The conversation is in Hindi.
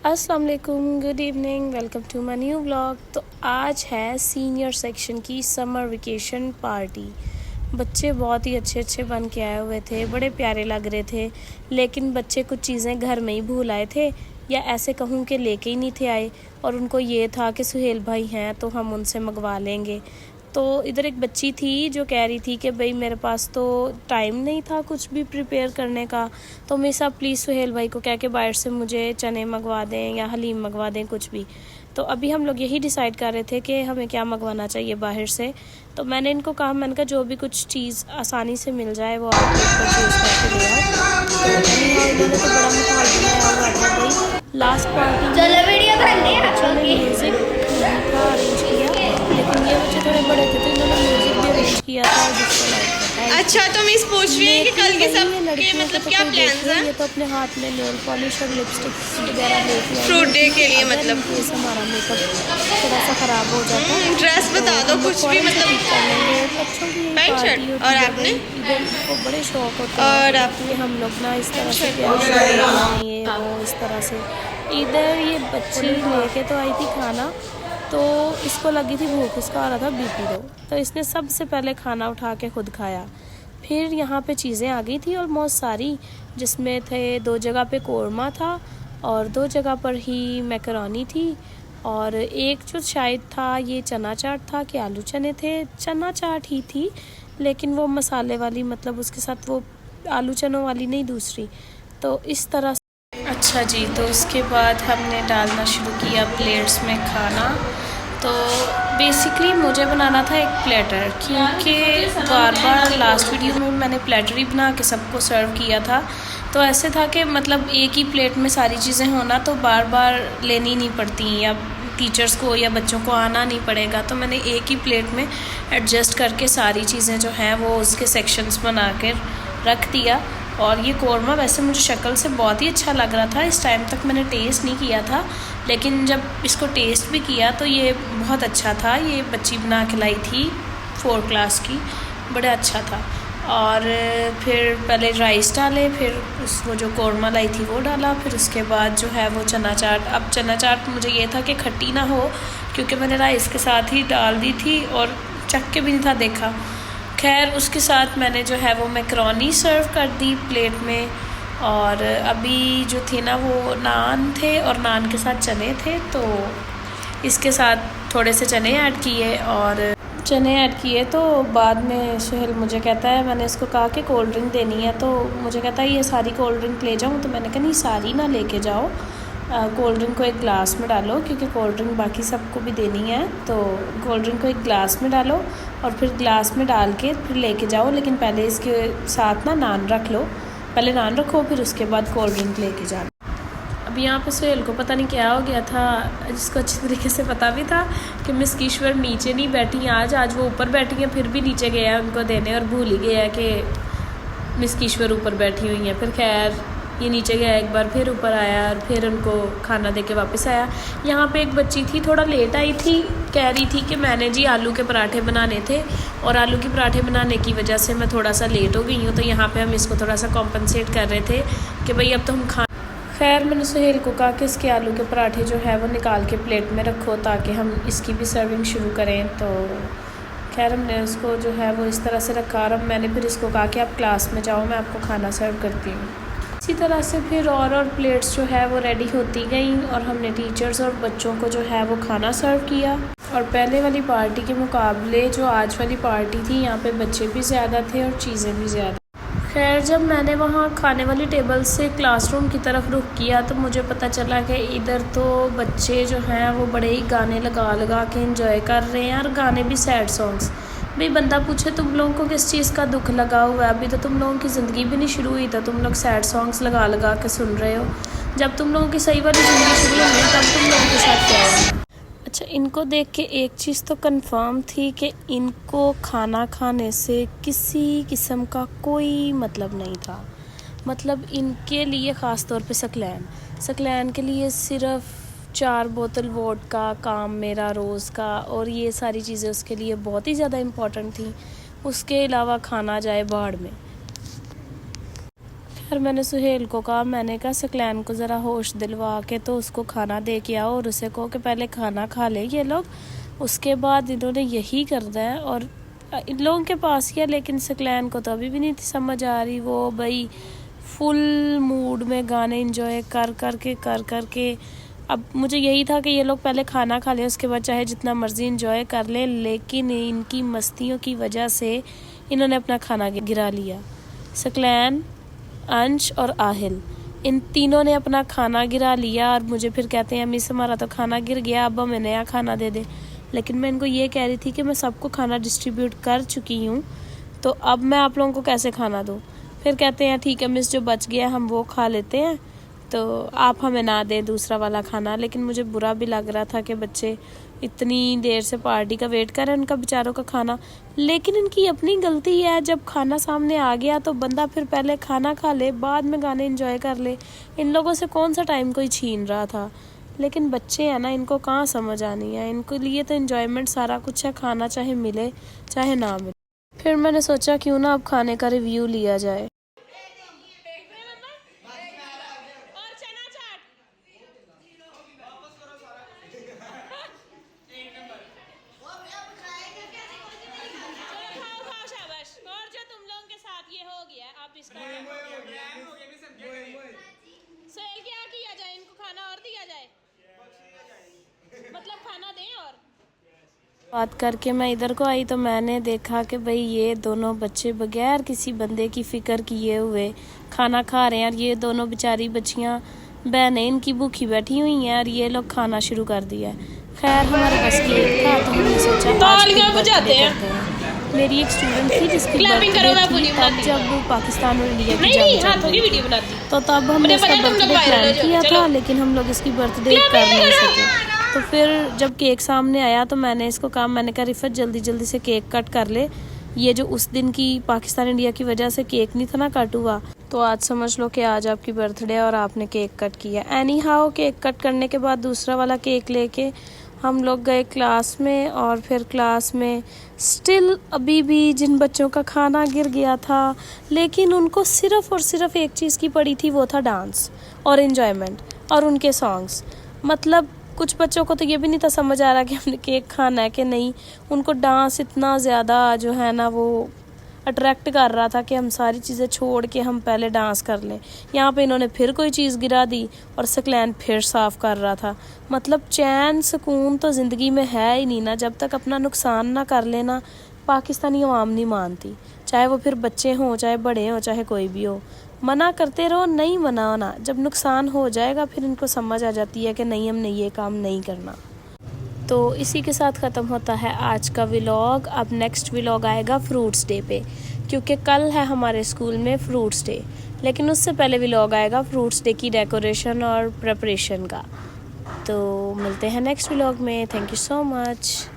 अस्सलाम वालेकुम, good evening, welcome to my new vlog. तो आज है सीनियर सेक्शन की समर वेकेशन पार्टी। बच्चे बहुत ही अच्छे अच्छे बन के आए हुए थे, बड़े प्यारे लग रहे थे। लेकिन बच्चे कुछ चीज़ें घर में ही भूल आए थे, या ऐसे कहूँ कि लेके ही नहीं थे आए। और उनको ये था कि सुहेल भाई हैं तो हम उनसे मंगवा लेंगे। तो इधर एक बच्ची थी जो कह रही थी कि भाई मेरे पास तो टाइम नहीं था कुछ भी प्रिपेयर करने का, तो मेरे साथ प्लीज़ सुहेल भाई को कह के बाहर से मुझे चने मंगवा दें या हलीम मंगवा दें कुछ भी। तो अभी हम लोग यही डिसाइड कर रहे थे कि हमें क्या मंगवाना चाहिए बाहर से। तो मैंने इनको कहा, मैंने कहा जो भी कुछ चीज़ आसानी से मिल जाए वो आप परचेज़ करके ले आओ। तो इन्होंने तो बड़ा माहौल बनाया हुआ था भाई। लास्ट पार्टी में बच्चों ने म्यूज़िक नहीं था अरेंज किया, लेकिन ये बच्चे थोड़े बड़े थे तो इन्होंने म्यूज़िक भी अरेंज किया था जिसको लाइक करता है। अच्छा, तो मिस पूछ रही है कि कल के सब के मतलब क्या प्लान्स हैं? ये तो अपने हाथ में नेल पॉलिश और लिपस्टिक वगैरह लेके आई फ्रूट डे के लिए मतलब हमारा मेकअप थोड़ा सा ख़राब हो जाता है। ड्रेस बता दो कुछ भी मतलब बच्चों की पैंट शर्ट। पार्टी और आपने इधर को बड़े शौक होता है और कि हम लोग ना इस तरह से प्यार ये वो इस तरह से। इधर ये बच्ची लेके तो आई थी खाना, तो इसको लगी थी भूख, इसका आ रहा था बीपी लो, तो इसने सबसे पहले खाना उठा के खुद खाया। फिर यहाँ पे चीज़ें आ गई थी ऑलमोस्ट सारी, जिसमें थे 2 जगह पे कोरमा था और 2 जगह पर ही मैकरोनी थी, और एक जो शायद था ये चना चाट था कि आलू चने थे। चना चाट ही थी, लेकिन वो मसाले वाली, मतलब उसके साथ वो आलू चनों वाली नहीं, दूसरी। तो इस तरह। अच्छा जी, तो उसके बाद हमने डालना शुरू किया प्लेट्स में खाना। तो बेसिकली मुझे बनाना था एक प्लेटर, क्योंकि बार बार लास्ट वीडियो में मैंने प्लेटर ही बना के सबको सर्व किया था। तो ऐसे था कि मतलब एक ही प्लेट में सारी चीज़ें होना, तो बार बार लेनी नहीं पड़ती, या टीचर्स को या बच्चों को आना नहीं पड़ेगा। तो मैंने एक ही प्लेट में एडजस्ट करके सारी चीज़ें जो हैं वो उसके सेक्शंस बना कर रख दिया। और ये कोरमा वैसे मुझे शक्ल से बहुत ही अच्छा लग रहा था, इस टाइम तक मैंने टेस्ट नहीं किया था, लेकिन जब इसको टेस्ट भी किया तो ये बहुत अच्छा था। ये बच्ची बना के लाई थी 4 क्लास की, बड़ा अच्छा था। और फिर पहले राइस डाले, फिर वो जो कोरमा लाई थी वो डाला, फिर उसके बाद जो है वो चना चाट। अब चना चाट मुझे ये था कि खट्टी ना हो, क्योंकि मैंने राइस के साथ ही डाल दी थी और चख के भी नहीं था देखा। खैर उसके साथ मैंने जो है वो मैकरोनी सर्व कर दी प्लेट में। और अभी जो थे ना वो नान थे, और नान के साथ चने थे, तो इसके साथ थोड़े से चने ऐड किए। और चने ऐड किए तो बाद में सुहेल मुझे कहता है, मैंने इसको कहा कि कोल्ड ड्रिंक देनी है, तो मुझे कहता है ये सारी कोल्ड ड्रिंक ले जाऊँ। तो मैंने कहा नहीं, सारी ना लेके जाओ, कोल्ड ड्रिंक को एक गिलास में डालो, क्योंकि कोल्ड ड्रिंक बाकी सबको भी देनी है। तो कोल्ड ड्रिंक को एक गिलास में डालो और फिर गिलास में डाल के फिर लेके जाओ, लेकिन पहले इसके साथ ना नान रख लो, पहले नान रखो फिर उसके बाद कोल्ड ड्रिंक लेके जाना। अब यहाँ पे सुहेल को पता नहीं क्या हो गया था, जिसको अच्छी तरीके से पता भी था कि मिस कीश्वर नीचे नहीं बैठी आज वो ऊपर बैठी हैं, फिर भी नीचे गया उनको देने और भूल ही गया कि मिस कीश्वर ऊपर बैठी हुई हैं। फिर खैर ये नीचे गया, एक बार फिर ऊपर आया और फिर उनको खाना दे के वापस आया। यहाँ पे एक बच्ची थी थोड़ा लेट आई थी, कह रही थी कि मैंने जी आलू के पराठे बनाने थे, और आलू के पराठे बनाने की वजह से मैं थोड़ा सा लेट हो गई हूँ। तो यहाँ पे हम इसको थोड़ा सा कॉम्पनसेट कर रहे थे कि भाई अब तो हम खा। खैर मैंने सुहेल को कहा कि इसके आलू के पराठे जो है वो निकाल के प्लेट में रखो, ताकि हम इसकी भी सर्विंग शुरू करें। तो खैर हमने उसको जो है वो इस तरह से रखा, और मैंने फिर इसको कहा कि आप क्लास में जाओ, मैं आपको खाना सर्व करती हूँ। इसी तरह से फिर और प्लेट्स जो है वो रेडी होती गई, और हमने टीचर्स और बच्चों को जो है वो खाना सर्व किया। और पहले वाली पार्टी के मुकाबले जो आज वाली पार्टी थी, यहाँ पे बच्चे भी ज़्यादा थे और चीज़ें भी ज़्यादा। खैर जब मैंने वहाँ खाने वाली टेबल से क्लासरूम की तरफ रुख किया, तो मुझे पता चला कि इधर तो बच्चे जो हैं वो बड़े ही गाने लगा लगा के एंजॉय कर रहे हैं, और गाने भी सैड सॉन्ग्स। भाई बंदा पूछे तुम लोगों को किस चीज़ का दुख लगा हुआ है, अभी तो तुम लोगों की ज़िंदगी भी नहीं शुरू हुई, तो तुम लोग सैड सॉन्ग्स लगा लगा के सुन रहे हो। जब तुम लोगों की सही वाली ज़िंदगी शुरू होगी तब तुम लोगों के साथ क्या होगा। अच्छा, इनको देख के एक चीज़ तो कंफर्म थी कि इनको खाना खाने से किसी किस्म का कोई मतलब नहीं था। मतलब इनके लिए ख़ास तौर पे सकलैन के लिए सिर्फ 4 बोतल वोडका काम मेरा रोज़ का, और ये सारी चीज़ें उसके लिए बहुत ही ज़्यादा इम्पॉर्टेंट थी। उसके अलावा खाना जाए बाढ़ में। फिर मैंने सुहेल को कहा, मैंने कहा सकलैन को ज़रा होश दिलवा के तो उसको खाना दे के आओ और उसे कहो कि पहले खाना खा ले ये लोग, उसके बाद इन्होंने यही करना है। और इन लोगों के पास किया, लेकिन सकलैन को तो अभी भी नहीं समझ आ रही। वो भाई फुल मूड में गाने एंजॉय कर के अब मुझे यही था कि ये लोग पहले खाना खा ले, उसके बाद चाहे जितना मर्जी एंजॉय कर ले, लेकिन इनकी मस्तियों की वजह से इन्होंने अपना खाना गिरा लिया। सकलैन, अंश और आहिल, इन तीनों ने अपना खाना गिरा लिया और मुझे फिर कहते हैं मिस हमारा तो खाना गिर गया, अब हमें नया खाना दे दे। लेकिन मैं इनको ये कह रही थी कि मैं सबको खाना डिस्ट्रीब्यूट कर चुकी हूँ, तो अब मैं आप लोगों को कैसे खाना दूँ। फिर कहते हैं ठीक है मिस, जो बच गया हम वो खा लेते हैं, तो आप हमें ना दें दूसरा वाला खाना। लेकिन मुझे बुरा भी लग रहा था कि बच्चे इतनी देर से पार्टी का वेट कर रहे हैं, उनका बेचारों का खाना। लेकिन इनकी अपनी गलती है, जब खाना सामने आ गया तो बंदा फिर पहले खाना खा ले, बाद में गाने एंजॉय कर ले। इन लोगों से कौन सा टाइम कोई छीन रहा था। लेकिन बच्चे हैं ना, इनको कहाँ समझ आनी है। इनको लिए तो एंजॉयमेंट सारा कुछ है, खाना चाहे मिले चाहे ना मिले। फिर मैंने सोचा क्यों ना अब खाने का रिव्यू लिया जाए। सोहेल क्या किया जाए, इनको खाना और दिया जाए, मतलब खाना दें। और बात करके मैं इधर को आई तो मैंने देखा कि भाई ये दोनों बच्चे बगैर किसी बंदे की फिक्र किए हुए खाना खा रहे हैं। और ये दोनों बेचारी बच्चियां बहनें इनकी भूखी बैठी हुई हैं और ये लोग खाना शुरू कर दिया है। खैर हमारे बस की एक था, तो हमने सोचा तालियां बजाते हैं। मेरी एक स्टूडेंट थी जिसकी क्लैपिंग करो, मैं पूरी तब जब पाकिस्तान और इंडिया की नहीं जंग हाथों की वीडियो बनाती, तो तब हमने इसका बर्थडे प्लान किया था, लेकिन हम लोग इसकी बर्थडे कर नहीं सके। तो फिर जब केक सामने आया तो मैंने इसको कहा, मैंने कहा रिफत जल्दी जल्दी से केक कट कर ले। ये जो उस दिन की पाकिस्तान इंडिया की वजह से केक नहीं था ना कट हुआ, तो आज समझ लो कि आज आपकी बर्थडे और आपने केक कट किया। एनी हाउ केक कट करने के बाद दूसरा वाला केक लेके हम लोग गए क्लास में। और फिर क्लास में स्टिल अभी भी जिन बच्चों का खाना गिर गया था, लेकिन उनको सिर्फ और सिर्फ एक चीज़ की पड़ी थी, वो था डांस और एंजॉयमेंट और उनके सॉन्ग्स। मतलब कुछ बच्चों को तो ये भी नहीं था समझ आ रहा कि हमने केक खाना है कि नहीं। उनको डांस इतना ज़्यादा जो है ना वो अट्रैक्ट कर रहा था कि हम सारी चीज़ें छोड़ के हम पहले डांस कर लें। यहाँ पे इन्होंने फिर कोई चीज़ गिरा दी और सकलैन फिर साफ़ कर रहा था। मतलब चैन सुकून तो ज़िंदगी में है ही नहीं ना, जब तक अपना नुकसान ना कर लेना। पाकिस्तानी अवाम नहीं मानती, चाहे वो फिर बच्चे हों, चाहे बड़े हों, चाहे कोई भी हो। मना करते रहो, नहीं मना होना। जब नुकसान हो जाएगा फिर इनको समझ आ जाती है कि नहीं, हमने ये काम नहीं करना। तो इसी के साथ ख़त्म होता है आज का व्लॉग। अब नेक्स्ट व्लॉग आएगा फ्रूट्स डे पे, क्योंकि कल है हमारे स्कूल में फ्रूट्स डे। लेकिन उससे पहले व्लॉग आएगा फ्रूट्स डे की डेकोरेशन और प्रिपरेशन का। तो मिलते हैं नेक्स्ट व्लॉग में। Thank you so much.